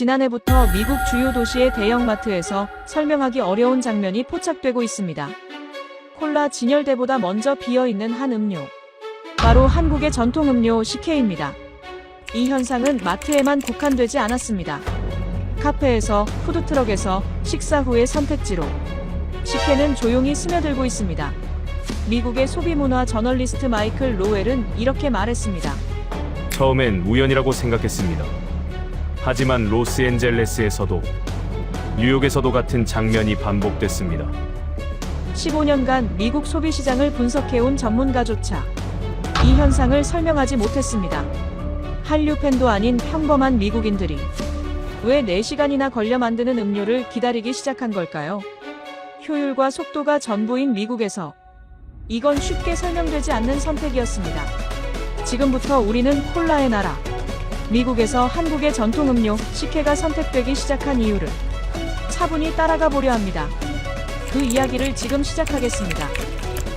지난해부터 미국 주요 도시의 대형마트에서 설명하기 어려운 장면이 포착되고 있습니다. 콜라 진열대보다 먼저 비어있는 한 음료. 바로 한국의 전통 음료 CK입니다. 이 현상은 마트에만 국한되지 않았습니다. 카페에서, 푸드트럭에서, 식사 후의 선택지로 CK는 조용히 스며들고 있습니다. 미국의 소비문화 저널리스트 마이클 로웰은 이렇게 말했습니다. 처음엔 우연이라고 생각했습니다. 하지만 로스앤젤레스에서도 뉴욕에서도 같은 장면이 반복됐습니다. 15년간 미국 소비시장을 분석해온 전문가조차 이 현상을 설명하지 못했습니다. 한류 팬도 아닌 평범한 미국인들이 왜 4시간이나 걸려 만드는 음료를 기다리기 시작한 걸까요? 효율과 속도가 전부인 미국에서 이건 쉽게 설명되지 않는 선택이었습니다. 지금부터 우리는 콜라의 나라, 미국에서 한국의 전통 음료 CK가 선택되기 시작한 이유를 차분히 따라가 보려 합니다. 그 이야기를 지금 시작하겠습니다.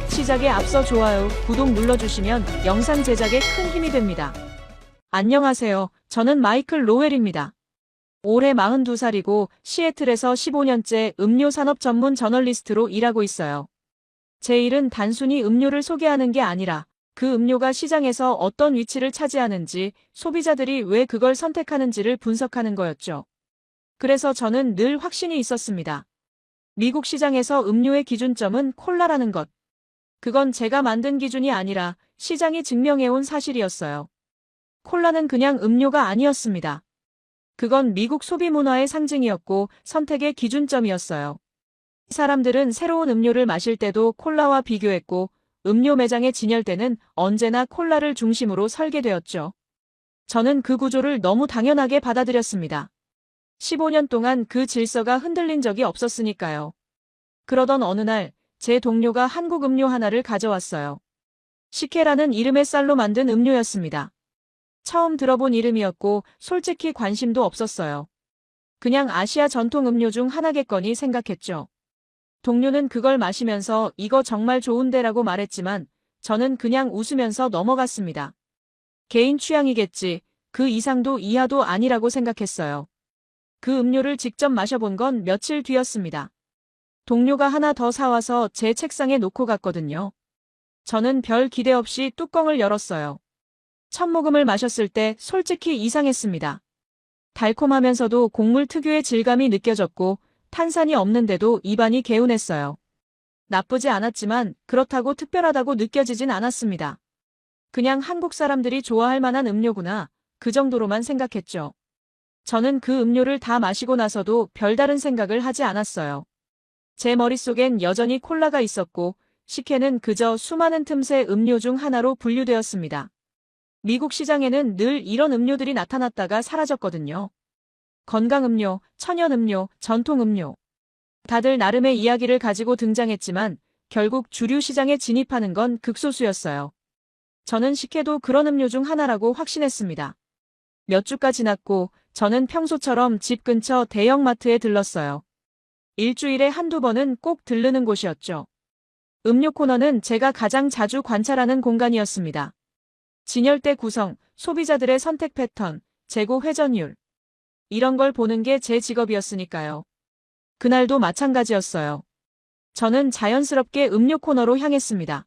시작에 앞서 좋아요, 구독 눌러주시면 영상 제작에 큰 힘이 됩니다. 안녕하세요. 저는 마이클 로웰입니다. 올해 42살이고 시애틀에서 15년째 음료 산업 전문 저널리스트로 일하고 있어요. 제 일은 단순히 음료를 소개하는 게 아니라 그 음료가 시장에서 어떤 위치를 차지하는지, 소비자들이 왜 그걸 선택하는지를 분석하는 거였죠. 그래서 저는 늘 확신이 있었습니다. 미국 시장에서 음료의 기준점은 콜라라는 것. 그건 제가 만든 기준이 아니라 시장이 증명해온 사실이었어요. 콜라는 그냥 음료가 아니었습니다. 그건 미국 소비 문화의 상징이었고 선택의 기준점이었어요. 사람들은 새로운 음료를 마실 때도 콜라와 비교했고 음료 매장의 진열대는 언제나 콜라를 중심으로 설계되었죠. 저는 그 구조를 너무 당연하게 받아들였습니다. 15년 동안 그 질서가 흔들린 적이 없었으니까요. 그러던 어느 날 제 동료가 한국 음료 하나를 가져왔어요. CK라는 이름의 쌀로 만든 음료였습니다. 처음 들어본 이름이었고 솔직히 관심도 없었어요. 그냥 아시아 전통 음료 중 하나겠거니 생각했죠. 동료는 그걸 마시면서 이거 정말 좋은데라고 말했지만 저는 그냥 웃으면서 넘어갔습니다. 개인 취향이겠지, 그 이상도 이하도 아니라고 생각했어요. 그 음료를 직접 마셔본 건 며칠 뒤였습니다. 동료가 하나 더 사와서 제 책상에 놓고 갔거든요. 저는 별 기대 없이 뚜껑을 열었어요. 첫 모금을 마셨을 때 솔직히 이상했습니다. 달콤하면서도 곡물 특유의 질감이 느껴졌고 탄산이 없는데도 입안이 개운했어요. 나쁘지 않았지만 그렇다고 특별하다고 느껴지진 않았습니다. 그냥 한국 사람들이 좋아할 만한 음료구나, 그 정도로만 생각했죠. 저는 그 음료를 다 마시고 나서도 별다른 생각을 하지 않았어요. 제 머릿속엔 여전히 콜라가 있었고 CK는 그저 수많은 틈새 음료 중 하나로 분류되었습니다. 미국 시장에는 늘 이런 음료들이 나타났다가 사라졌거든요. 건강음료, 천연음료, 전통음료. 다들 나름의 이야기를 가지고 등장했지만 결국 주류 시장에 진입하는 건 극소수였어요. 저는 CK도 그런 음료 중 하나라고 확신했습니다. 몇 주가 지났고 저는 평소처럼 집 근처 대형마트에 들렀어요. 일주일에 한두 번은 꼭 들르는 곳이었죠. 음료 코너는 제가 가장 자주 관찰하는 공간이었습니다. 진열대 구성, 소비자들의 선택 패턴, 재고 회전율. 이런 걸 보는 게 제 직업이었으니까요. 그날도 마찬가지였어요. 저는 자연스럽게 음료 코너로 향했습니다.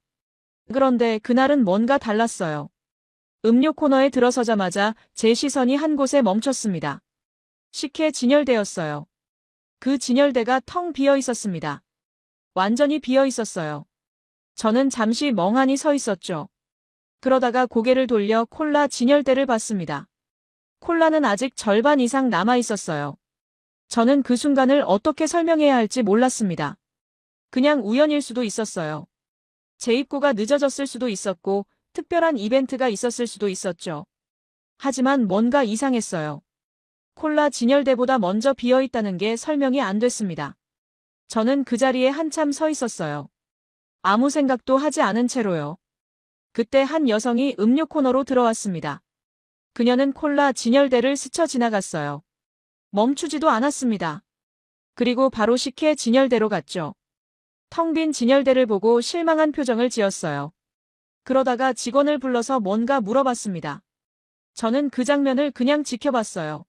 그런데 그날은 뭔가 달랐어요. 음료 코너에 들어서자마자 제 시선이 한 곳에 멈췄습니다. CK 진열대였어요. 그 진열대가 텅 비어 있었습니다. 완전히 비어 있었어요. 저는 잠시 멍하니 서 있었죠. 그러다가 고개를 돌려 콜라 진열대를 봤습니다. 콜라는 아직 절반 이상 남아 있었어요. 저는 그 순간을 어떻게 설명해야 할지 몰랐습니다. 그냥 우연일 수도 있었어요. 제 입고가 늦어졌을 수도 있었고 특별한 이벤트가 있었을 수도 있었죠. 하지만 뭔가 이상했어요. 콜라 진열대보다 먼저 비어 있다는 게 설명이 안 됐습니다. 저는 그 자리에 한참 서 있었어요. 아무 생각도 하지 않은 채로요. 그때 한 여성이 음료 코너로 들어왔습니다. 그녀는 콜라 진열대를 스쳐 지나갔어요. 멈추지도 않았습니다. 그리고 바로 CK 진열대로 갔죠. 텅 빈 진열대를 보고 실망한 표정을 지었어요. 그러다가 직원을 불러서 뭔가 물어봤습니다. 저는 그 장면을 그냥 지켜봤어요.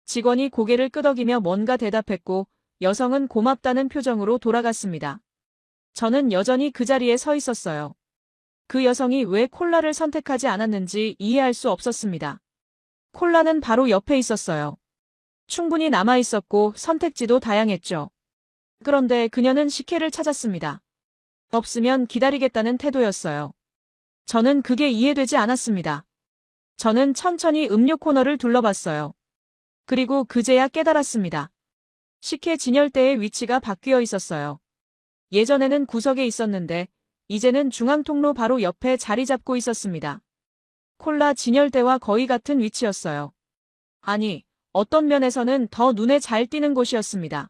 직원이 고개를 끄덕이며 뭔가 대답했고 여성은 고맙다는 표정으로 돌아갔습니다. 저는 여전히 그 자리에 서 있었어요. 그 여성이 왜 콜라를 선택하지 않았는지 이해할 수 없었습니다. 콜라는 바로 옆에 있었어요. 충분히 남아 있었고 선택지도 다양했죠. 그런데 그녀는 식혜를 찾았습니다. 없으면 기다리겠다는 태도였어요. 저는 그게 이해되지 않았습니다. 저는 천천히 음료 코너를 둘러봤어요. 그리고 그제야 깨달았습니다. 식혜 진열대의 위치가 바뀌어 있었어요. 예전에는 구석에 있었는데 이제는 중앙통로 바로 옆에 자리 잡고 있었습니다. 콜라 진열대와 거의 같은 위치였어요. 아니, 어떤 면에서는 더 눈에 잘 띄는 곳이었습니다.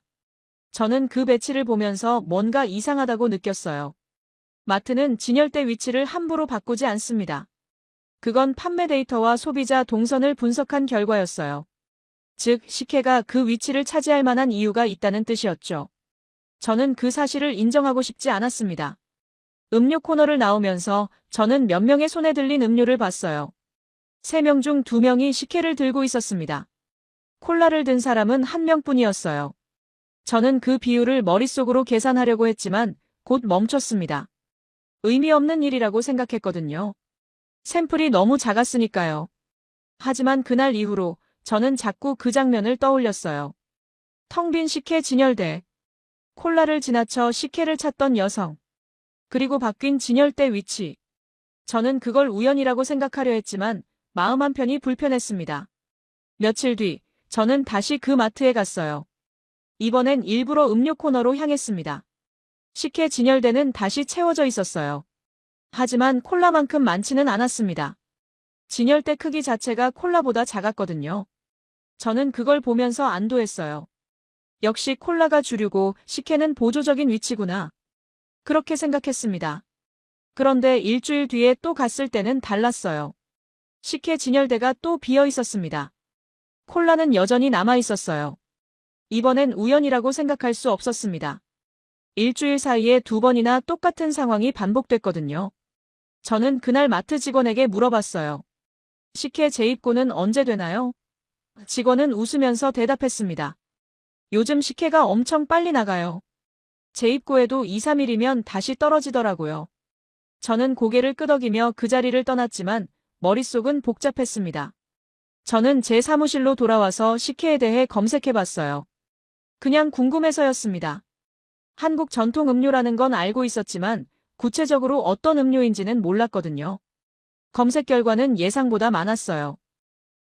저는 그 배치를 보면서 뭔가 이상하다고 느꼈어요. 마트는 진열대 위치를 함부로 바꾸지 않습니다. 그건 판매 데이터와 소비자 동선을 분석한 결과였어요. 즉, 식혜가 그 위치를 차지할 만한 이유가 있다는 뜻이었죠. 저는 그 사실을 인정하고 싶지 않았습니다. 음료 코너를 나오면서 저는 몇 명의 손에 들린 음료를 봤어요. 3명 중 2명이 식혜를 들고 있었습니다. 콜라를 든 사람은 1명뿐이었어요. 저는 그 비율을 머릿속으로 계산하려고 했지만 곧 멈췄습니다. 의미 없는 일이라고 생각했거든요. 샘플이 너무 작았으니까요. 하지만 그날 이후로 저는 자꾸 그 장면을 떠올렸어요. 텅 빈 식혜 진열대. 콜라를 지나쳐 식혜를 찾던 여성. 그리고 바뀐 진열대 위치. 저는 그걸 우연이라고 생각하려 했지만 마음 한편이 불편했습니다. 며칠 뒤 저는 다시 그 마트에 갔어요. 이번엔 일부러 음료 코너로 향했습니다. 식혜 진열대는 다시 채워져 있었어요. 하지만 콜라만큼 많지는 않았습니다. 진열대 크기 자체가 콜라보다 작았거든요. 저는 그걸 보면서 안도했어요. 역시 콜라가 주류고 식혜는 보조적인 위치구나. 그렇게 생각했습니다. 그런데 일주일 뒤에 또 갔을 때는 달랐어요. 식혜 진열대가 또 비어 있었습니다. 콜라는 여전히 남아 있었어요. 이번엔 우연이라고 생각할 수 없었습니다. 일주일 사이에 2번이나 똑같은 상황이 반복됐거든요. 저는 그날 마트 직원에게 물어봤어요. 식혜 재입고는 언제 되나요? 직원은 웃으면서 대답했습니다. 요즘 식혜가 엄청 빨리 나가요. 재입고에도 2, 3일이면 다시 떨어지더라고요. 저는 고개를 끄덕이며 그 자리를 떠났지만 머릿속은 복잡했습니다. 저는 제 사무실로 돌아와서 식혜에 대해 검색해봤어요. 그냥 궁금해서였습니다. 한국 전통 음료라는 건 알고 있었지만 구체적으로 어떤 음료인지는 몰랐거든요. 검색 결과는 예상보다 많았어요.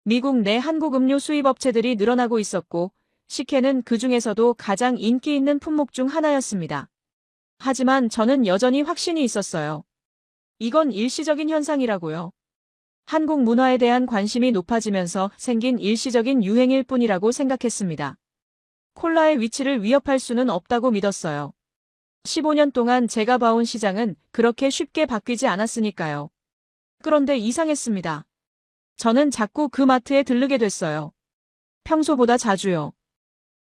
미국 내 한국 음료 수입 업체들이 늘어나고 있었고 식혜는 그 중에서도 가장 인기 있는 품목 중 하나였습니다. 하지만 저는 여전히 확신이 있었어요. 이건 일시적인 현상이라고요. 한국 문화에 대한 관심이 높아지면서 생긴 일시적인 유행일 뿐이라고 생각했습니다. 콜라의 위치를 위협할 수는 없다고 믿었어요. 15년 동안 제가 봐온 시장은 그렇게 쉽게 바뀌지 않았으니까요. 그런데 이상했습니다. 저는 자꾸 그 마트에 들르게 됐어요. 평소보다 자주요.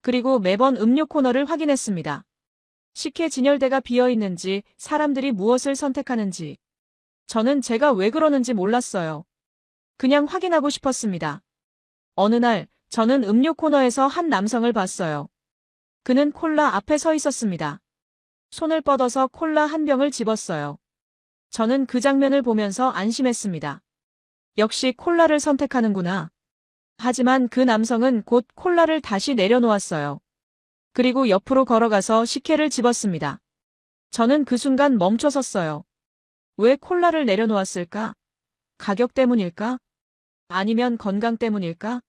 그리고 매번 음료 코너를 확인했습니다. 식혜 진열대가 비어 있는지, 사람들이 무엇을 선택하는지. 저는 제가 왜 그러는지 몰랐어요. 그냥 확인하고 싶었습니다. 어느 날, 저는 음료 코너에서 한 남성을 봤어요. 그는 콜라 앞에 서 있었습니다. 손을 뻗어서 콜라 한 병을 집었어요. 저는 그 장면을 보면서 안심했습니다. 역시 콜라를 선택하는구나. 하지만 그 남성은 곧 콜라를 다시 내려놓았어요. 그리고 옆으로 걸어가서 식혜를 집었습니다. 저는 그 순간 멈춰 섰어요. 왜 콜라를 내려놓았을까? 가격 때문일까? 아니면 건강 때문일까?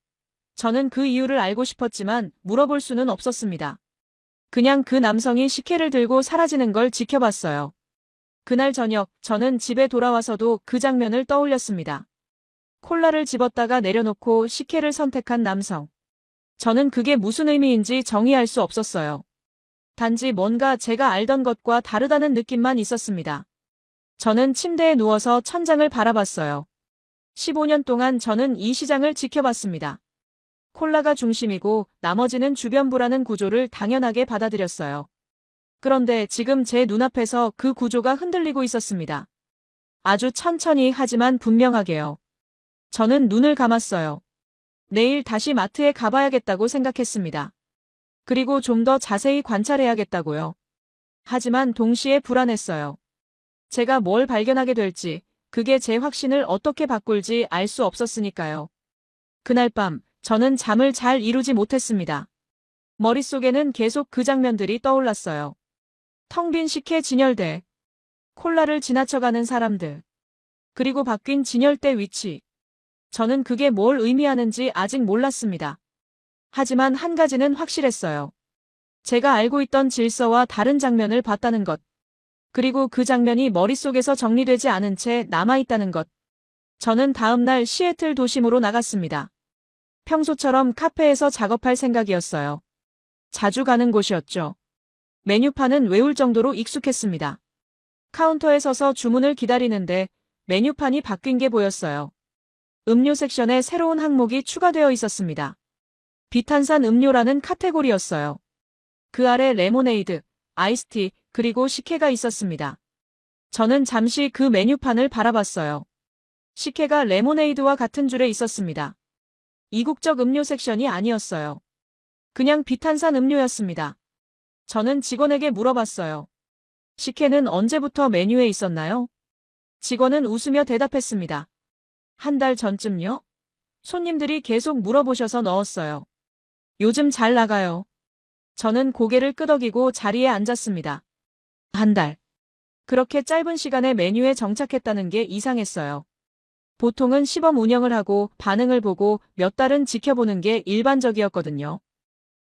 저는 그 이유를 알고 싶었지만 물어볼 수는 없었습니다. 그냥 그 남성이 식혜를 들고 사라지는 걸 지켜봤어요. 그날 저녁, 저는 집에 돌아와서도 그 장면을 떠올렸습니다. 콜라를 집었다가 내려놓고 식혜를 선택한 남성. 저는 그게 무슨 의미인지 정의할 수 없었어요. 단지 뭔가 제가 알던 것과 다르다는 느낌만 있었습니다. 저는 침대에 누워서 천장을 바라봤어요. 15년 동안 저는 이 시장을 지켜봤습니다. 콜라가 중심이고 나머지는 주변부라는 구조를 당연하게 받아들였어요. 그런데 지금 제 눈앞에서 그 구조가 흔들리고 있었습니다. 아주 천천히 하지만 분명하게요. 저는 눈을 감았어요. 내일 다시 마트에 가봐야겠다고 생각했습니다. 그리고 좀 더 자세히 관찰해야겠다고요. 하지만 동시에 불안했어요. 제가 뭘 발견하게 될지, 그게 제 확신을 어떻게 바꿀지 알 수 없었으니까요. 그날 밤, 저는 잠을 잘 이루지 못했습니다. 머릿속에는 계속 그 장면들이 떠올랐어요. 텅 빈 식혜 진열대, 콜라를 지나쳐가는 사람들, 그리고 바뀐 진열대 위치. 저는 그게 뭘 의미하는지 아직 몰랐습니다. 하지만 한 가지는 확실했어요. 제가 알고 있던 질서와 다른 장면을 봤다는 것. 그리고 그 장면이 머릿속에서 정리되지 않은 채 남아있다는 것. 저는 다음 날 시애틀 도심으로 나갔습니다. 평소처럼 카페에서 작업할 생각이었어요. 자주 가는 곳이었죠. 메뉴판은 외울 정도로 익숙했습니다. 카운터에 서서 주문을 기다리는데 메뉴판이 바뀐 게 보였어요. 음료 섹션에 새로운 항목이 추가되어 있었습니다. 비탄산 음료라는 카테고리였어요. 그 아래 레모네이드, 아이스티, 그리고 식혜가 있었습니다. 저는 잠시 그 메뉴판을 바라봤어요. 식혜가 레모네이드와 같은 줄에 있었습니다. 이국적 음료 섹션이 아니었어요. 그냥 비탄산 음료였습니다. 저는 직원에게 물어봤어요. 식혜는 언제부터 메뉴에 있었나요? 직원은 웃으며 대답했습니다. 한 달 전쯤요? 손님들이 계속 물어보셔서 넣었어요. 요즘 잘 나가요. 저는 고개를 끄덕이고 자리에 앉았습니다. 한 달. 그렇게 짧은 시간에 메뉴에 정착했다는 게 이상했어요. 보통은 시범 운영을 하고 반응을 보고 몇 달은 지켜보는 게 일반적이었거든요.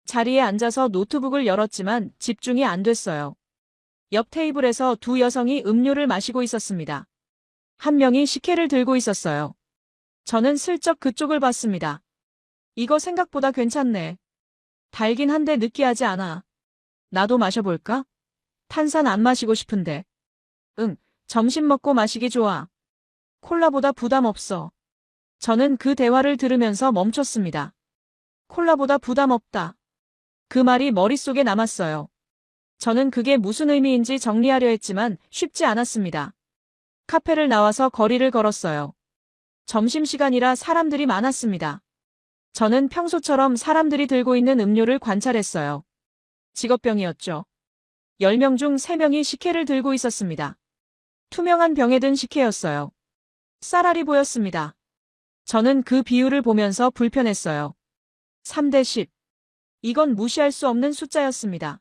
자리에 앉아서 노트북을 열었지만 집중이 안 됐어요. 옆 테이블에서 두 여성이 음료를 마시고 있었습니다. 한 명이 식혜를 들고 있었어요. 저는 슬쩍 그쪽을 봤습니다. 이거 생각보다 괜찮네. 달긴 한데 느끼하지 않아. 나도 마셔볼까? 탄산 안 마시고 싶은데. 응, 점심 먹고 마시기 좋아. 콜라보다 부담 없어. 저는 그 대화를 들으면서 멈췄습니다. 콜라보다 부담 없다. 그 말이 머릿속에 남았어요. 저는 그게 무슨 의미인지 정리하려 했지만 쉽지 않았습니다. 카페를 나와서 거리를 걸었어요. 점심시간이라 사람들이 많았습니다. 저는 평소처럼 사람들이 들고 있는 음료를 관찰했어요. 직업병이었죠. 10명 중 3명이 식혜를 들고 있었습니다. 투명한 병에 든 식혜였어요. 쌀알이 보였습니다. 저는 그 비율을 보면서 불편했어요. 3대 10. 이건 무시할 수 없는 숫자였습니다.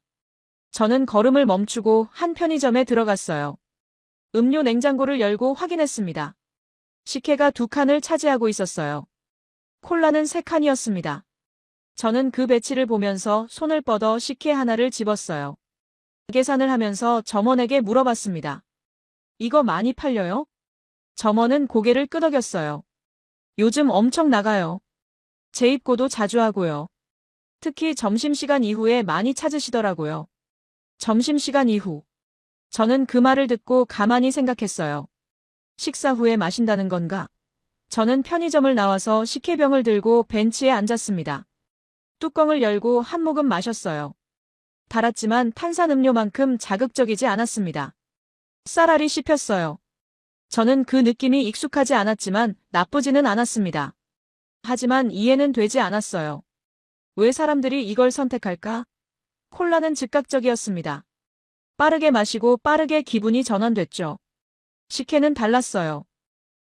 저는 걸음을 멈추고 한 편의점에 들어갔어요. 음료 냉장고를 열고 확인했습니다. 식혜가 2칸을 차지하고 있었어요. 콜라는 3칸이었습니다. 저는 그 배치를 보면서 손을 뻗어 식혜 하나를 집었어요. 계산을 하면서 점원에게 물어봤습니다. 이거 많이 팔려요? 점원은 고개를 끄덕였어요. 요즘 엄청 나가요. 재입고도 자주 하고요. 특히 점심시간 이후에 많이 찾으시더라고요. 점심시간 이후. 저는 그 말을 듣고 가만히 생각했어요. 식사 후에 마신다는 건가? 저는 편의점을 나와서 식혜병을 들고 벤치에 앉았습니다. 뚜껑을 열고 한 모금 마셨어요. 달았지만 탄산음료만큼 자극적이지 않았습니다. 쌀알이 씹혔어요. 저는 그 느낌이 익숙하지 않았지만 나쁘지는 않았습니다. 하지만 이해는 되지 않았어요. 왜 사람들이 이걸 선택할까? 콜라는 즉각적이었습니다. 빠르게 마시고 빠르게 기분이 전환됐죠. 식혜는 달랐어요.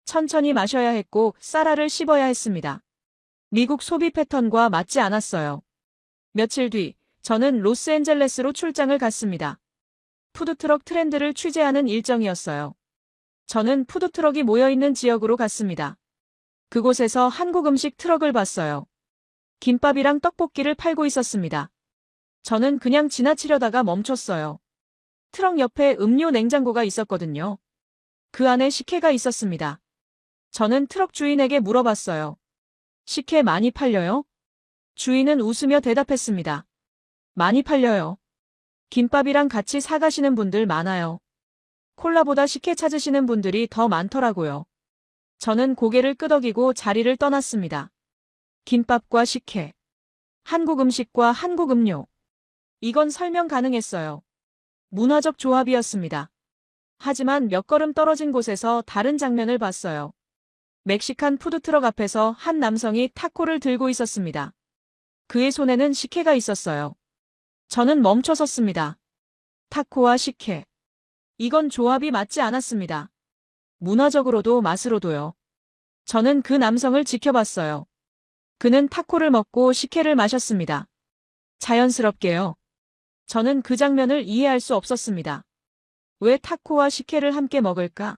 천천히 마셔야 했고 쌀알을 씹어야 했습니다. 미국 소비 패턴과 맞지 않았어요. 며칠 뒤, 저는 로스앤젤레스로 출장을 갔습니다. 푸드트럭 트렌드를 취재하는 일정이었어요. 저는 푸드트럭이 모여있는 지역으로 갔습니다. 그곳에서 한국 음식 트럭을 봤어요. 김밥이랑 떡볶이를 팔고 있었습니다. 저는 그냥 지나치려다가 멈췄어요. 트럭 옆에 음료 냉장고가 있었거든요. 그 안에 식혜가 있었습니다. 저는 트럭 주인에게 물어봤어요. 식혜 많이 팔려요? 주인은 웃으며 대답했습니다. 많이 팔려요. 김밥이랑 같이 사가시는 분들 많아요. 콜라보다 식혜 찾으시는 분들이 더 많더라고요. 저는 고개를 끄덕이고 자리를 떠났습니다. 김밥과 식혜. 한국 음식과 한국 음료. 이건 설명 가능했어요. 문화적 조합이었습니다. 하지만 몇 걸음 떨어진 곳에서 다른 장면을 봤어요. 멕시칸 푸드트럭 앞에서 한 남성이 타코를 들고 있었습니다. 그의 손에는 식혜가 있었어요. 저는 멈춰 섰습니다. 타코와 식혜. 이건 조합이 맞지 않았습니다. 문화적으로도 맛으로도요. 저는 그 남성을 지켜봤어요. 그는 타코를 먹고 식혜를 마셨습니다. 자연스럽게요. 저는 그 장면을 이해할 수 없었습니다. 왜 타코와 식혜를 함께 먹을까?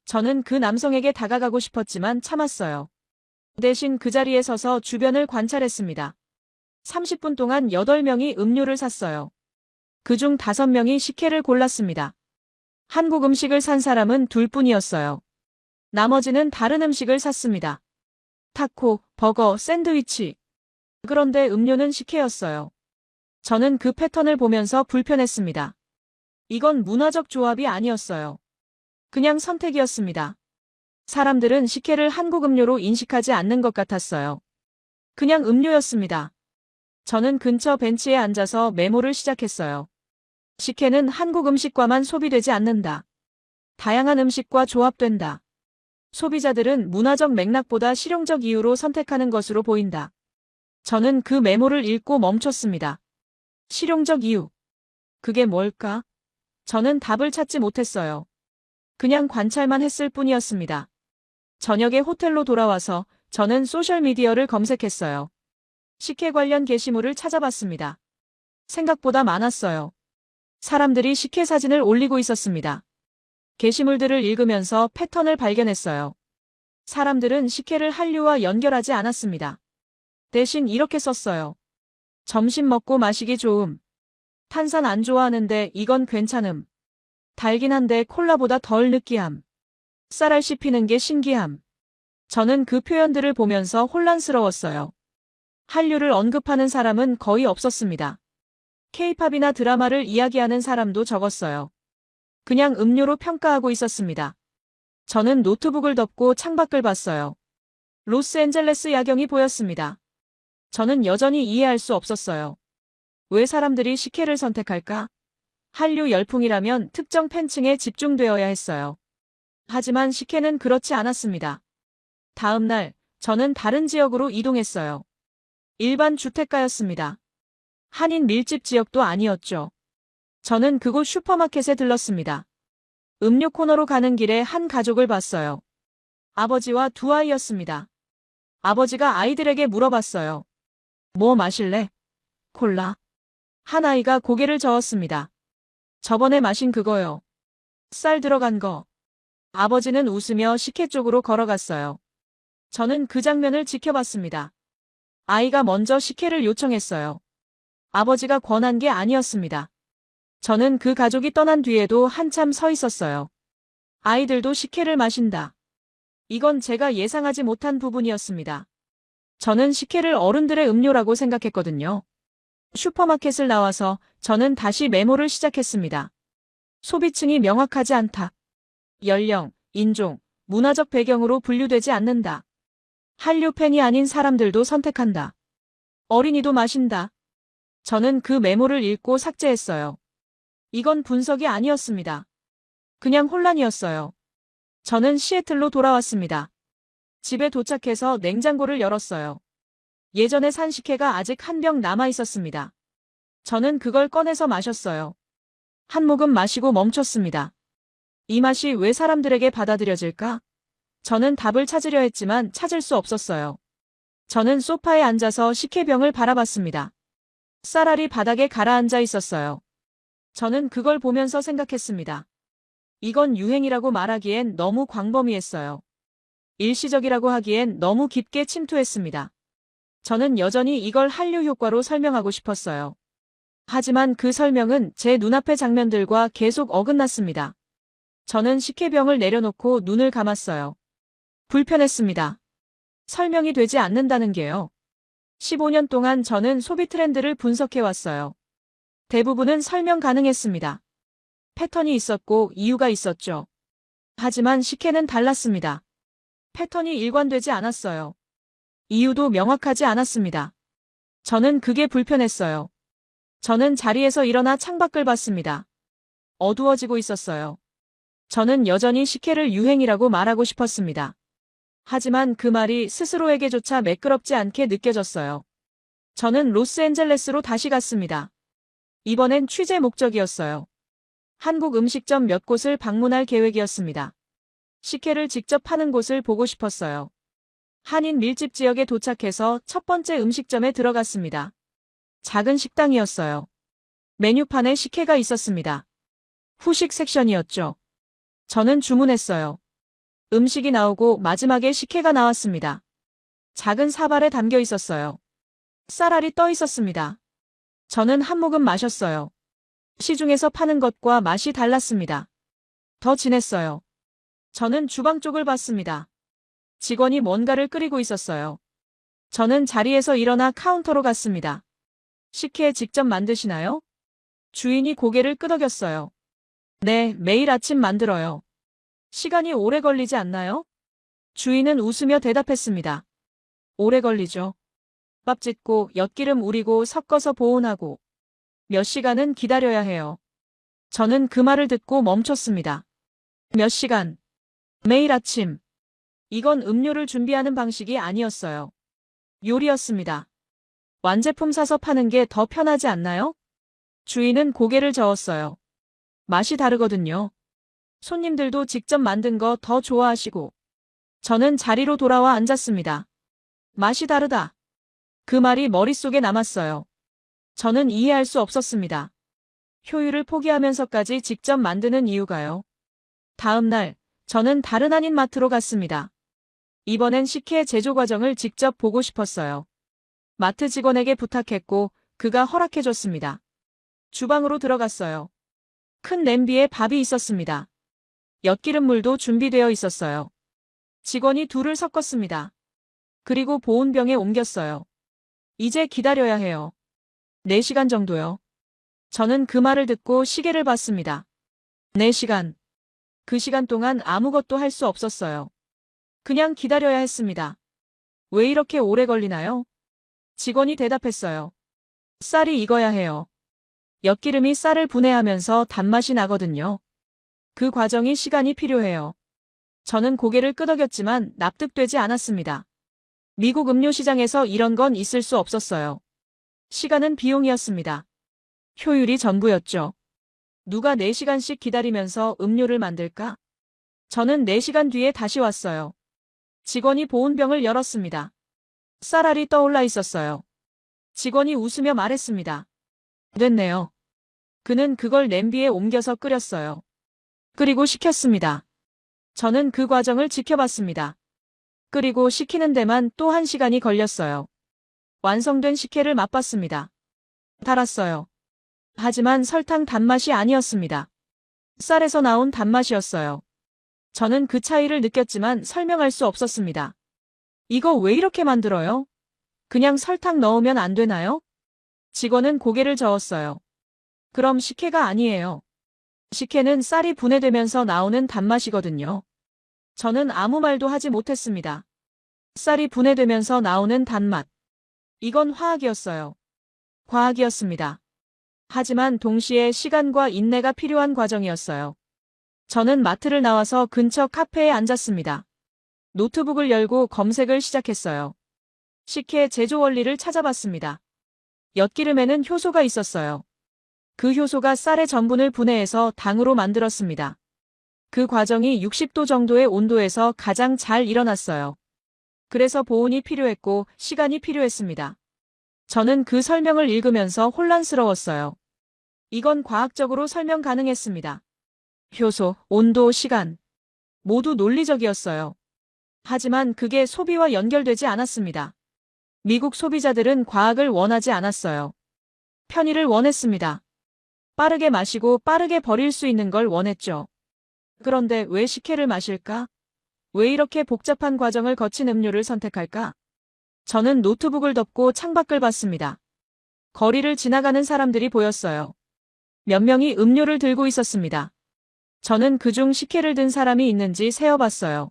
저는 그 남성에게 다가가고 싶었지만 참았어요. 대신 그 자리에 서서 주변을 관찰했습니다. 30분 동안 8명이 음료를 샀어요. 그중 5명이 식혜를 골랐습니다. 한국 음식을 산 사람은 2뿐이었어요. 나머지는 다른 음식을 샀습니다. 타코, 버거, 샌드위치. 그런데 음료는 식혜였어요. 저는 그 패턴을 보면서 불편했습니다. 이건 문화적 조합이 아니었어요. 그냥 선택이었습니다. 사람들은 식혜를 한국 음료로 인식하지 않는 것 같았어요. 그냥 음료였습니다. 저는 근처 벤치에 앉아서 메모를 시작했어요. 식혜는 한국 음식과만 소비되지 않는다. 다양한 음식과 조합된다. 소비자들은 문화적 맥락보다 실용적 이유로 선택하는 것으로 보인다. 저는 그 메모를 읽고 멈췄습니다. 실용적 이유. 그게 뭘까? 저는 답을 찾지 못했어요. 그냥 관찰만 했을 뿐이었습니다. 저녁에 호텔로 돌아와서 저는 소셜미디어를 검색했어요. 식혜 관련 게시물을 찾아봤습니다. 생각보다 많았어요. 사람들이 식혜 사진을 올리고 있었습니다. 게시물들을 읽으면서 패턴을 발견했어요. 사람들은 식혜를 한류와 연결하지 않았습니다. 대신 이렇게 썼어요. 점심 먹고 마시기 좋음. 탄산 안 좋아하는데 이건 괜찮음. 달긴 한데 콜라보다 덜 느끼함. 쌀알 씹히는 게 신기함. 저는 그 표현들을 보면서 혼란스러웠어요. 한류를 언급하는 사람은 거의 없었습니다. K-팝이나 드라마를 이야기하는 사람도 적었어요. 그냥 음료로 평가하고 있었습니다. 저는 노트북을 덮고 창밖을 봤어요. 로스앤젤레스 야경이 보였습니다. 저는 여전히 이해할 수 없었어요. 왜 사람들이 식혜를 선택할까? 한류 열풍이라면 특정 팬층에 집중되어야 했어요. 하지만 식혜는 그렇지 않았습니다. 다음 날, 저는 다른 지역으로 이동했어요. 일반 주택가였습니다. 한인 밀집 지역도 아니었죠. 저는 그곳 슈퍼마켓에 들렀습니다. 음료 코너로 가는 길에 한 가족을 봤어요. 아버지와 두 아이였습니다. 아버지가 아이들에게 물어봤어요. 뭐 마실래? 콜라. 한 아이가 고개를 저었습니다. 저번에 마신 그거요. 쌀 들어간 거. 아버지는 웃으며 식혜 쪽으로 걸어갔어요. 저는 그 장면을 지켜봤습니다. 아이가 먼저 식혜를 요청했어요. 아버지가 권한 게 아니었습니다. 저는 그 가족이 떠난 뒤에도 한참 서 있었어요. 아이들도 식혜를 마신다. 이건 제가 예상하지 못한 부분이었습니다. 저는 식혜를 어른들의 음료라고 생각했거든요. 슈퍼마켓을 나와서 저는 다시 메모를 시작했습니다. 소비층이 명확하지 않다. 연령, 인종, 문화적 배경으로 분류되지 않는다. 한류 팬이 아닌 사람들도 선택한다. 어린이도 마신다. 저는 그 메모를 읽고 삭제했어요. 이건 분석이 아니었습니다. 그냥 혼란이었어요. 저는 시애틀로 돌아왔습니다. 집에 도착해서 냉장고를 열었어요. 예전에 산 식혜가 아직 한 병 남아 있었습니다. 저는 그걸 꺼내서 마셨어요. 한 모금 마시고 멈췄습니다. 이 맛이 왜 사람들에게 받아들여질까? 저는 답을 찾으려 했지만 찾을 수 없었어요. 저는 소파에 앉아서 식혜병을 바라봤습니다. 쌀알이 바닥에 가라앉아 있었어요. 저는 그걸 보면서 생각했습니다. 이건 유행이라고 말하기엔 너무 광범위했어요. 일시적이라고 하기엔 너무 깊게 침투했습니다. 저는 여전히 이걸 한류 효과로 설명하고 싶었어요. 하지만 그 설명은 제 눈앞의 장면들과 계속 어긋났습니다. 저는 식혜병을 내려놓고 눈을 감았어요. 불편했습니다. 설명이 되지 않는다는 게요. 15년 동안 저는 소비 트렌드를 분석해왔어요. 대부분은 설명 가능했습니다. 패턴이 있었고 이유가 있었죠. 하지만 식혜는 달랐습니다. 패턴이 일관되지 않았어요. 이유도 명확하지 않았습니다. 저는 그게 불편했어요. 저는 자리에서 일어나 창밖을 봤습니다. 어두워지고 있었어요. 저는 여전히 식혜를 유행이라고 말하고 싶었습니다. 하지만 그 말이 스스로에게조차 매끄럽지 않게 느껴졌어요. 저는 로스앤젤레스로 다시 갔습니다. 이번엔 취재 목적이었어요. 한국 음식점 몇 곳을 방문할 계획이었습니다. 식혜를 직접 파는 곳을 보고 싶었어요. 한인 밀집 지역에 도착해서 첫 번째 음식점에 들어갔습니다. 작은 식당이었어요. 메뉴판에 식혜가 있었습니다. 후식 섹션이었죠. 저는 주문했어요. 음식이 나오고 마지막에 식혜가 나왔습니다. 작은 사발에 담겨 있었어요. 쌀알이 떠 있었습니다. 저는 한 모금 마셨어요. 시중에서 파는 것과 맛이 달랐습니다. 더 진했어요. 저는 주방 쪽을 봤습니다. 직원이 뭔가를 끓이고 있었어요. 저는 자리에서 일어나 카운터로 갔습니다. 식혜 직접 만드시나요? 주인이 고개를 끄덕였어요. 네, 매일 아침 만들어요. 시간이 오래 걸리지 않나요? 주인은 웃으며 대답했습니다. 오래 걸리죠. 밥 짓고 엿기름 우리고 섞어서 보온하고 몇 시간은 기다려야 해요. 저는 그 말을 듣고 멈췄습니다. 몇 시간? 매일 아침. 이건 음료를 준비하는 방식이 아니었어요. 요리였습니다. 완제품 사서 파는 게 더 편하지 않나요? 주인은 고개를 저었어요. 맛이 다르거든요. 손님들도 직접 만든 거 더 좋아하시고. 저는 자리로 돌아와 앉았습니다. 맛이 다르다. 그 말이 머릿속에 남았어요. 저는 이해할 수 없었습니다. 효율을 포기하면서까지 직접 만드는 이유가요. 다음 날, 저는 다른 한인 마트로 갔습니다. 이번엔 식혜 제조 과정을 직접 보고 싶었어요. 마트 직원에게 부탁했고 그가 허락해줬습니다. 주방으로 들어갔어요. 큰 냄비에 밥이 있었습니다. 엿기름물도 준비되어 있었어요. 직원이 둘을 섞었습니다. 그리고 보온병에 옮겼어요. 이제 기다려야 해요. 4시간 정도요. 저는 그 말을 듣고 시계를 봤습니다. 4시간. 그 시간 동안 아무것도 할 수 없었어요. 그냥 기다려야 했습니다. 왜 이렇게 오래 걸리나요? 직원이 대답했어요. 쌀이 익어야 해요. 엿기름이 쌀을 분해하면서 단맛이 나거든요. 그 과정이 시간이 필요해요. 저는 고개를 끄덕였지만 납득되지 않았습니다. 미국 음료 시장에서 이런 건 있을 수 없었어요. 시간은 비용이었습니다. 효율이 전부였죠. 누가 4시간씩 기다리면서 음료를 만들까? 저는 4시간 뒤에 다시 왔어요. 직원이 보온병을 열었습니다. 쌀알이 떠올라 있었어요. 직원이 웃으며 말했습니다. 됐네요. 그는 그걸 냄비에 옮겨서 끓였어요. 끓이고 식혔습니다. 저는 그 과정을 지켜봤습니다. 끓이고 식히는 데만 또 1시간이 걸렸어요. 완성된 식혜를 맛봤습니다. 달았어요. 하지만 설탕 단맛이 아니었습니다. 쌀에서 나온 단맛이었어요. 저는 그 차이를 느꼈지만 설명할 수 없었습니다. 이거 왜 이렇게 만들어요? 그냥 설탕 넣으면 안 되나요? 직원은 고개를 저었어요. 그럼 식혜가 아니에요. 식혜는 쌀이 분해되면서 나오는 단맛이거든요. 저는 아무 말도 하지 못했습니다. 쌀이 분해되면서 나오는 단맛. 이건 화학이었어요. 과학이었습니다. 하지만 동시에 시간과 인내가 필요한 과정이었어요. 저는 마트를 나와서 근처 카페에 앉았습니다. 노트북을 열고 검색을 시작했어요. 식혜 제조 원리를 찾아봤습니다. 엿기름에는 효소가 있었어요. 그 효소가 쌀의 전분을 분해해서 당으로 만들었습니다. 그 과정이 60도 정도의 온도에서 가장 잘 일어났어요. 그래서 보온이 필요했고 시간이 필요했습니다. 저는 그 설명을 읽으면서 혼란스러웠어요. 이건 과학적으로 설명 가능했습니다. 효소, 온도, 시간. 모두 논리적이었어요. 하지만 그게 소비와 연결되지 않았습니다. 미국 소비자들은 과학을 원하지 않았어요. 편의를 원했습니다. 빠르게 마시고 빠르게 버릴 수 있는 걸 원했죠. 그런데 왜 식혜를 마실까? 왜 이렇게 복잡한 과정을 거친 음료를 선택할까? 저는 노트북을 덮고 창밖을 봤습니다. 거리를 지나가는 사람들이 보였어요. 몇 명이 음료를 들고 있었습니다. 저는 그중 식혜를 든 사람이 있는지 세어봤어요.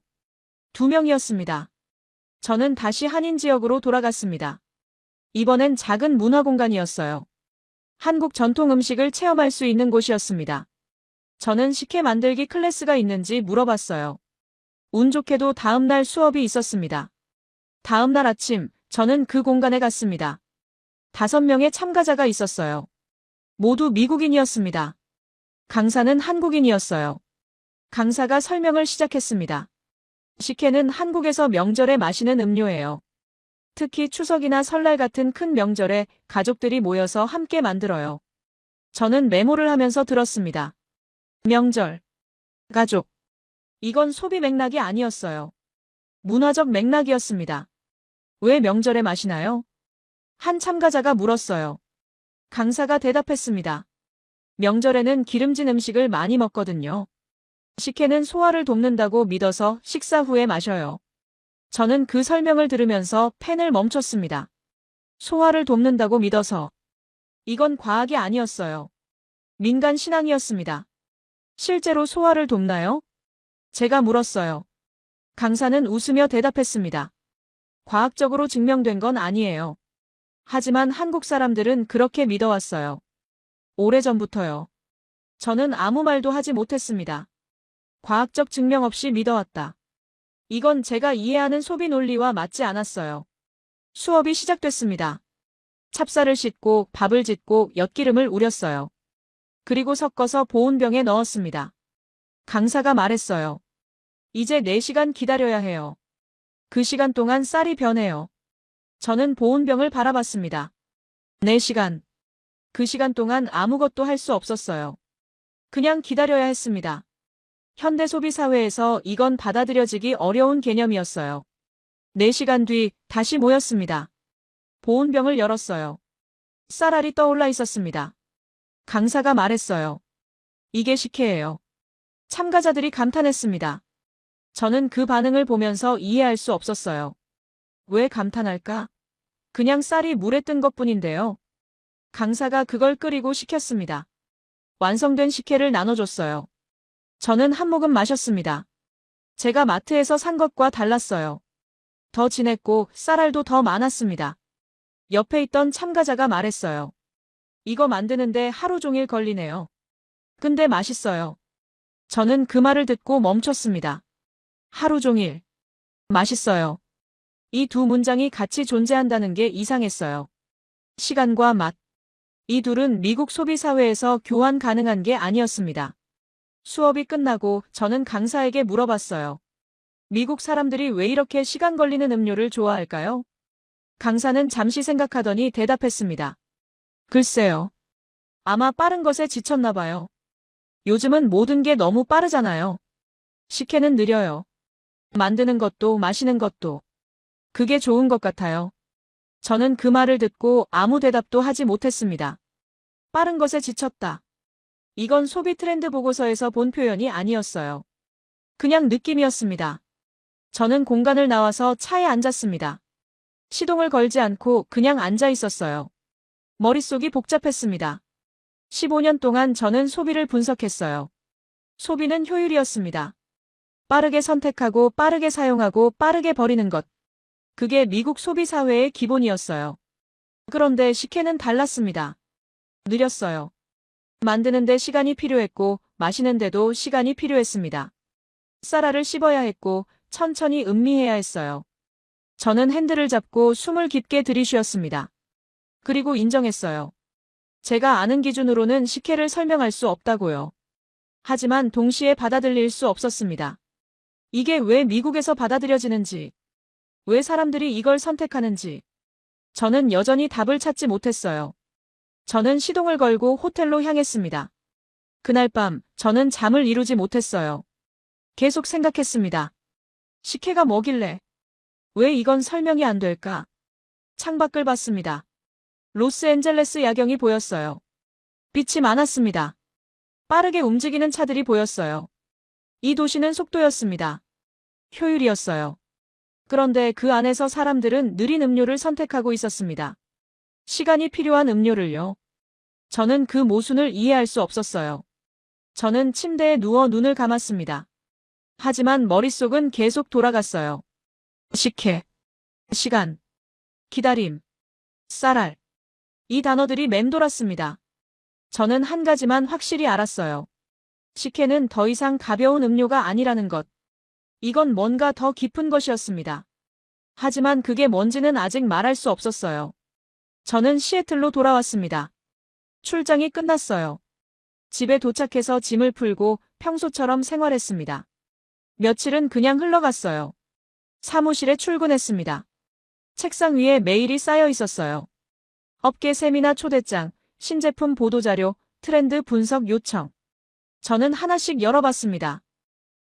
2명이었습니다. 저는 다시 한인 지역으로 돌아갔습니다. 이번엔 작은 문화 공간이었어요. 한국 전통 음식을 체험할 수 있는 곳이었습니다. 저는 식혜 만들기 클래스가 있는지 물어봤어요. 운 좋게도 다음 날 수업이 있었습니다. 다음 날 아침, 저는 그 공간에 갔습니다. 5명의 참가자가 있었어요. 모두 미국인이었습니다. 강사는 한국인이었어요. 강사가 설명을 시작했습니다. 식혜는 한국에서 명절에 마시는 음료예요. 특히 추석이나 설날 같은 큰 명절에 가족들이 모여서 함께 만들어요. 저는 메모를 하면서 들었습니다. 명절, 가족. 이건 소비 맥락이 아니었어요. 문화적 맥락이었습니다. 왜 명절에 마시나요? 한 참가자가 물었어요. 강사가 대답했습니다. 명절에는 기름진 음식을 많이 먹거든요. 식혜는 소화를 돕는다고 믿어서 식사 후에 마셔요. 저는 그 설명을 들으면서 펜을 멈췄습니다. 소화를 돕는다고 믿어서. 이건 과학이 아니었어요. 민간 신앙이었습니다. 실제로 소화를 돕나요? 제가 물었어요. 강사는 웃으며 대답했습니다. 과학적으로 증명된 건 아니에요. 하지만 한국 사람들은 그렇게 믿어왔어요. 오래전부터요. 저는 아무 말도 하지 못했습니다. 과학적 증명 없이 믿어왔다. 이건 제가 이해하는 소비 논리와 맞지 않았어요. 수업이 시작됐습니다. 찹쌀을 씻고 밥을 짓고 엿기름을 우렸어요. 그리고 섞어서 보온병에 넣었습니다. 강사가 말했어요. 이제 4시간 기다려야 해요. 그 시간 동안 쌀이 변해요. 저는 보온병을 바라봤습니다. 4시간. 그 시간 동안 아무것도 할 수 없었어요. 그냥 기다려야 했습니다. 현대 소비 사회에서 이건 받아들여지기 어려운 개념이었어요. 4시간 뒤 다시 모였습니다. 보온병을 열었어요. 쌀알이 떠올라 있었습니다. 강사가 말했어요. 이게 식혜예요. 참가자들이 감탄했습니다. 저는 그 반응을 보면서 이해할 수 없었어요. 왜 감탄할까? 그냥 쌀이 물에 뜬 것뿐인데요. 강사가 그걸 끓이고 식혔습니다. 완성된 식혜를 나눠줬어요. 저는 한 모금 마셨습니다. 제가 마트에서 산 것과 달랐어요. 더 진했고 쌀알도 더 많았습니다. 옆에 있던 참가자가 말했어요. 이거 만드는데 하루 종일 걸리네요. 근데 맛있어요. 저는 그 말을 듣고 멈췄습니다. 하루 종일. 맛있어요. 이 두 문장이 같이 존재한다는 게 이상했어요. 시간과 맛. 이 둘은 미국 소비 사회에서 교환 가능한 게 아니었습니다. 수업이 끝나고 저는 강사에게 물어봤어요. 미국 사람들이 왜 이렇게 시간 걸리는 음료를 좋아할까요? 강사는 잠시 생각하더니 대답했습니다. 글쎄요. 아마 빠른 것에 지쳤나 봐요. 요즘은 모든 게 너무 빠르잖아요. 식혜는 느려요. 만드는 것도 마시는 것도. 그게 좋은 것 같아요. 저는 그 말을 듣고 아무 대답도 하지 못했습니다. 빠른 것에 지쳤다. 이건 소비 트렌드 보고서에서 본 표현이 아니었어요. 그냥 느낌이었습니다. 저는 공간을 나와서 차에 앉았습니다. 시동을 걸지 않고 그냥 앉아 있었어요. 머릿속이 복잡했습니다. 15년 동안 저는 소비를 분석했어요. 소비는 효율이었습니다. 빠르게 선택하고 빠르게 사용하고 빠르게 버리는 것. 그게 미국 소비 사회의 기본이었어요. 그런데 식혜는 달랐습니다. 느렸어요. 만드는데 시간이 필요했고 마시는데도 시간이 필요했습니다. 쌀알을 씹어야 했고 천천히 음미해야 했어요. 저는 핸들을 잡고 숨을 깊게 들이쉬었습니다. 그리고 인정했어요. 제가 아는 기준으로는 식혜를 설명할 수 없다고요. 하지만 동시에 받아들일 수 없었습니다. 이게 왜 미국에서 받아들여지는지, 왜 사람들이 이걸 선택하는지, 저는 여전히 답을 찾지 못했어요. 저는 시동을 걸고 호텔로 향했습니다. 그날 밤 저는 잠을 이루지 못했어요. 계속 생각했습니다. 식혜가 뭐길래? 왜 이건 설명이 안 될까? 창밖을 봤습니다. 로스앤젤레스 야경이 보였어요. 빛이 많았습니다. 빠르게 움직이는 차들이 보였어요. 이 도시는 속도였습니다. 효율이었어요. 그런데 그 안에서 사람들은 느린 음료를 선택하고 있었습니다. 시간이 필요한 음료를요. 저는 그 모순을 이해할 수 없었어요. 저는 침대에 누워 눈을 감았습니다. 하지만 머릿속은 계속 돌아갔어요. 식혜, 시간, 기다림, 쌀알. 이 단어들이 맴돌았습니다. 저는 한 가지만 확실히 알았어요. 식혜는 더 이상 가벼운 음료가 아니라는 것. 이건 뭔가 더 깊은 것이었습니다. 하지만 그게 뭔지는 아직 말할 수 없었어요. 저는 시애틀로 돌아왔습니다. 출장이 끝났어요. 집에 도착해서 짐을 풀고 평소처럼 생활했습니다. 며칠은 그냥 흘러갔어요. 사무실에 출근했습니다. 책상 위에 메일이 쌓여 있었어요. 업계 세미나 초대장, 신제품 보도자료, 트렌드 분석 요청. 저는 하나씩 열어봤습니다.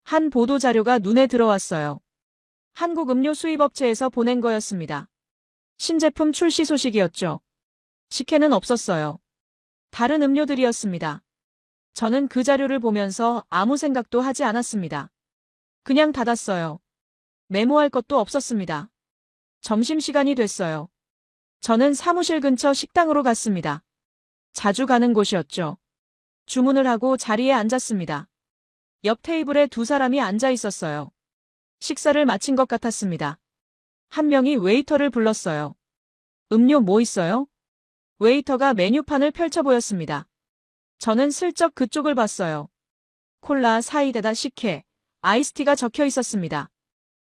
한 보도자료가 눈에 들어왔어요. 한국 음료 수입업체에서 보낸 거였습니다. 신제품 출시 소식이었죠. 식혜는 없었어요. 다른 음료들이었습니다. 저는 그 자료를 보면서 아무 생각도 하지 않았습니다. 그냥 닫았어요. 메모할 것도 없었습니다. 점심시간이 됐어요. 저는 사무실 근처 식당으로 갔습니다. 자주 가는 곳이었죠. 주문을 하고 자리에 앉았습니다. 옆 테이블에 두 사람이 앉아 있었어요. 식사를 마친 것 같았습니다. 한 명이 웨이터를 불렀어요. 음료 뭐 있어요? 웨이터가 메뉴판을 펼쳐 보였습니다. 저는 슬쩍 그쪽을 봤어요. 콜라, 사이다다, 식혜, 아이스티가 적혀 있었습니다.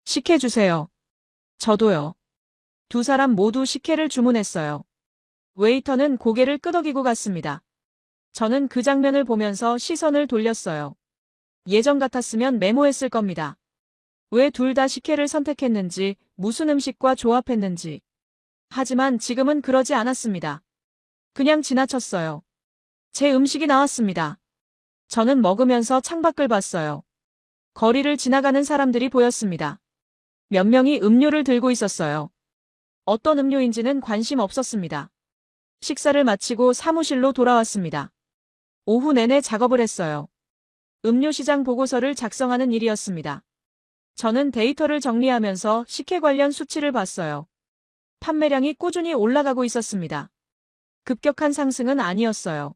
식혜 주세요. 저도요. 두 사람 모두 식혜를 주문했어요. 웨이터는 고개를 끄덕이고 갔습니다. 저는 그 장면을 보면서 시선을 돌렸어요. 예전 같았으면 메모했을 겁니다. 왜 둘 다 식혜를 선택했는지, 무슨 음식과 조합했는지. 하지만 지금은 그러지 않았습니다. 그냥 지나쳤어요. 제 음식이 나왔습니다. 저는 먹으면서 창밖을 봤어요. 거리를 지나가는 사람들이 보였습니다. 몇 명이 음료를 들고 있었어요. 어떤 음료인지는 관심 없었습니다. 식사를 마치고 사무실로 돌아왔습니다. 오후 내내 작업을 했어요. 음료 시장 보고서를 작성하는 일이었습니다. 저는 데이터를 정리하면서 식혜 관련 수치를 봤어요. 판매량이 꾸준히 올라가고 있었습니다. 급격한 상승은 아니었어요.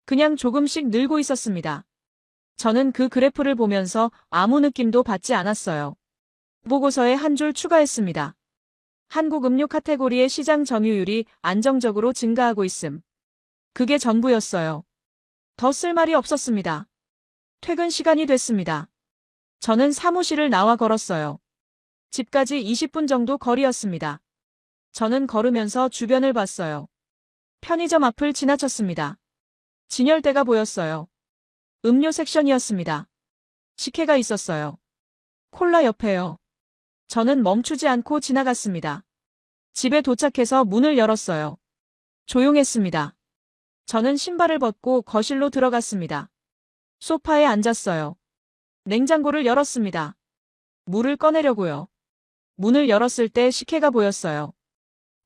그냥 조금씩 늘고 있었습니다. 저는 그 그래프를 보면서 아무 느낌도 받지 않았어요. 보고서에 한 줄 추가했습니다. 한국 음료 카테고리의 시장 점유율이 안정적으로 증가하고 있음. 그게 전부였어요. 더 쓸 말이 없었습니다. 퇴근 시간이 됐습니다. 저는 사무실을 나와 걸었어요. 집까지 20분 정도 거리였습니다. 저는 걸으면서 주변을 봤어요. 편의점 앞을 지나쳤습니다. 진열대가 보였어요. 음료 섹션이었습니다. 식혜가 있었어요. 콜라 옆에요. 저는 멈추지 않고 지나갔습니다. 집에 도착해서 문을 열었어요. 조용했습니다. 저는 신발을 벗고 거실로 들어갔습니다. 소파에 앉았어요. 냉장고를 열었습니다. 물을 꺼내려고요. 문을 열었을 때 식혜가 보였어요.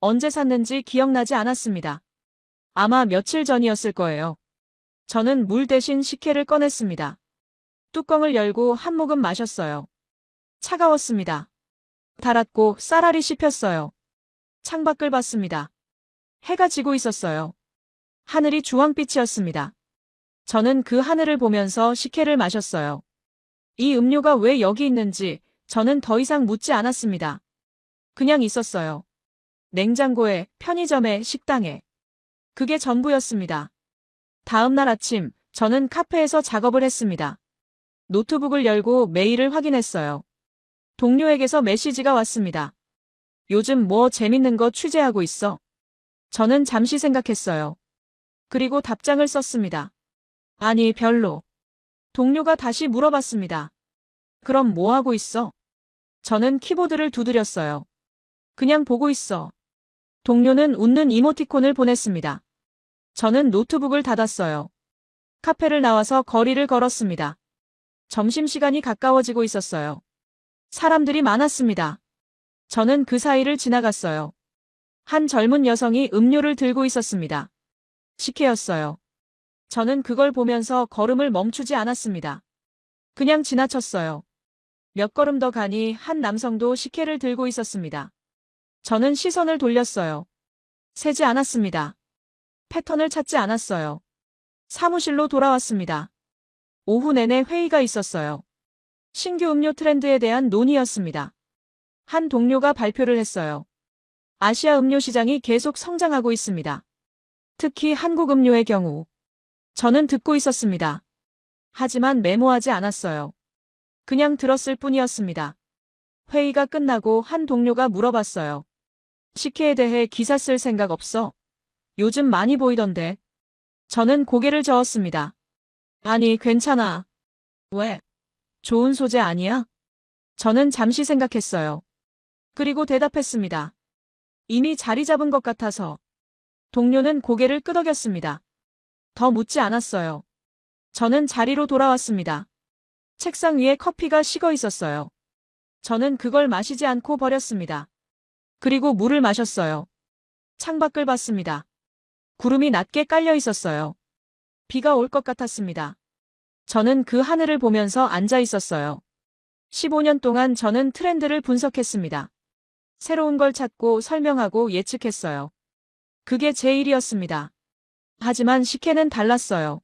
언제 샀는지 기억나지 않았습니다. 아마 며칠 전이었을 거예요. 저는 물 대신 식혜를 꺼냈습니다. 뚜껑을 열고 한 모금 마셨어요. 차가웠습니다. 달았고 쌀알이 씹혔어요. 창밖을 봤습니다. 해가 지고 있었어요. 하늘이 주황빛이었습니다. 저는 그 하늘을 보면서 식혜를 마셨어요. 이 음료가 왜 여기 있는지 저는 더 이상 묻지 않았습니다. 그냥 있었어요. 냉장고에, 편의점에, 식당에. 그게 전부였습니다. 다음 날 아침, 저는 카페에서 작업을 했습니다. 노트북을 열고 메일을 확인했어요. 동료에게서 메시지가 왔습니다. 요즘 뭐 재밌는 거 취재하고 있어? 저는 잠시 생각했어요. 그리고 답장을 썼습니다. 아니, 별로. 동료가 다시 물어봤습니다. 그럼 뭐 하고 있어? 저는 키보드를 두드렸어요. 그냥 보고 있어. 동료는 웃는 이모티콘을 보냈습니다. 저는 노트북을 닫았어요. 카페를 나와서 거리를 걸었습니다. 점심시간이 가까워지고 있었어요. 사람들이 많았습니다. 저는 그 사이를 지나갔어요. 한 젊은 여성이 음료를 들고 있었습니다. 식혜였어요. 저는 그걸 보면서 걸음을 멈추지 않았습니다. 그냥 지나쳤어요. 몇 걸음 더 가니 한 남성도 식혜를 들고 있었습니다. 저는 시선을 돌렸어요. 세지 않았습니다. 패턴을 찾지 않았어요. 사무실로 돌아왔습니다. 오후 내내 회의가 있었어요. 신규 음료 트렌드에 대한 논의였습니다. 한 동료가 발표를 했어요. 아시아 음료 시장이 계속 성장하고 있습니다. 특히 한국 음료의 경우. 저는 듣고 있었습니다. 하지만 메모하지 않았어요. 그냥 들었을 뿐이었습니다. 회의가 끝나고 한 동료가 물어봤어요. 식혜에 대해 기사 쓸 생각 없어? 요즘 많이 보이던데. 저는 고개를 저었습니다. 아니, 괜찮아. 왜? 좋은 소재 아니야? 저는 잠시 생각했어요. 그리고 대답했습니다. 이미 자리 잡은 것 같아서. 동료는 고개를 끄덕였습니다. 더 묻지 않았어요. 저는 자리로 돌아왔습니다. 책상 위에 커피가 식어 있었어요. 저는 그걸 마시지 않고 버렸습니다. 그리고 물을 마셨어요. 창밖을 봤습니다. 구름이 낮게 깔려 있었어요. 비가 올 것 같았습니다. 저는 그 하늘을 보면서 앉아 있었어요. 15년 동안 저는 트렌드를 분석했습니다. 새로운 걸 찾고 설명하고 예측했어요. 그게 제 일이었습니다. 하지만 식혜는 달랐어요.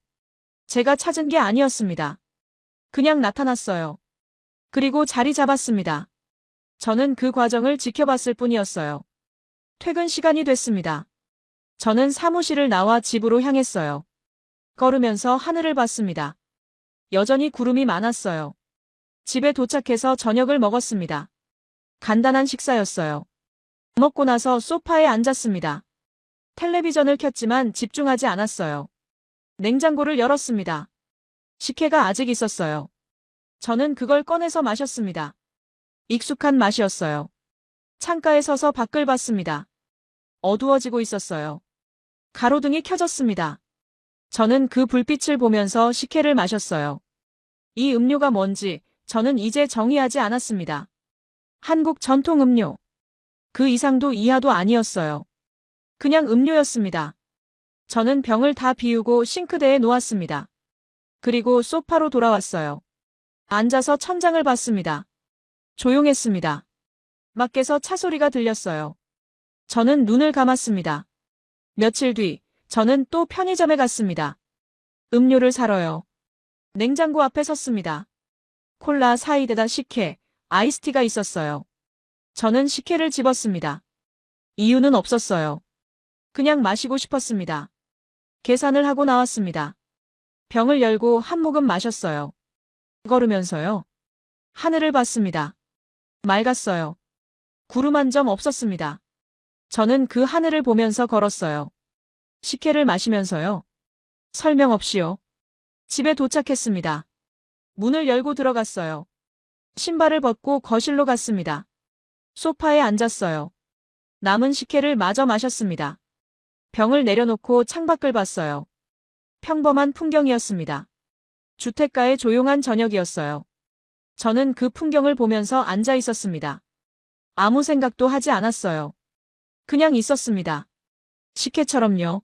제가 찾은 게 아니었습니다. 그냥 나타났어요. 그리고 자리 잡았습니다. 저는 그 과정을 지켜봤을 뿐이었어요. 퇴근 시간이 됐습니다. 저는 사무실을 나와 집으로 향했어요. 걸으면서 하늘을 봤습니다. 여전히 구름이 많았어요. 집에 도착해서 저녁을 먹었습니다. 간단한 식사였어요. 먹고 나서 소파에 앉았습니다. 텔레비전을 켰지만 집중하지 않았어요. 냉장고를 열었습니다. 식혜가 아직 있었어요. 저는 그걸 꺼내서 마셨습니다. 익숙한 맛이었어요. 창가에 서서 밖을 봤습니다. 어두워지고 있었어요. 가로등이 켜졌습니다. 저는 그 불빛을 보면서 식혜를 마셨어요. 이 음료가 뭔지 저는 이제 정의하지 않았습니다. 한국 전통 음료. 그 이상도 이하도 아니었어요. 그냥 음료였습니다. 저는 병을 다 비우고 싱크대에 놓았습니다. 그리고 소파로 돌아왔어요. 앉아서 천장을 봤습니다. 조용했습니다. 밖에서 차 소리가 들렸어요. 저는 눈을 감았습니다. 며칠 뒤, 저는 또 편의점에 갔습니다. 음료를 사러요. 냉장고 앞에 섰습니다. 콜라, 사이다다, 식혜, 아이스티가 있었어요. 저는 식혜를 집었습니다. 이유는 없었어요. 그냥 마시고 싶었습니다. 계산을 하고 나왔습니다. 병을 열고 한 모금 마셨어요. 걸으면서요. 하늘을 봤습니다. 맑았어요. 구름 한 점 없었습니다. 저는 그 하늘을 보면서 걸었어요. 식혜를 마시면서요. 설명 없이요. 집에 도착했습니다. 문을 열고 들어갔어요. 신발을 벗고 거실로 갔습니다. 소파에 앉았어요. 남은 식혜를 마저 마셨습니다. 병을 내려놓고 창밖을 봤어요. 평범한 풍경이었습니다. 주택가의 조용한 저녁이었어요. 저는 그 풍경을 보면서 앉아 있었습니다. 아무 생각도 하지 않았어요. 그냥 있었습니다. 식혜처럼요.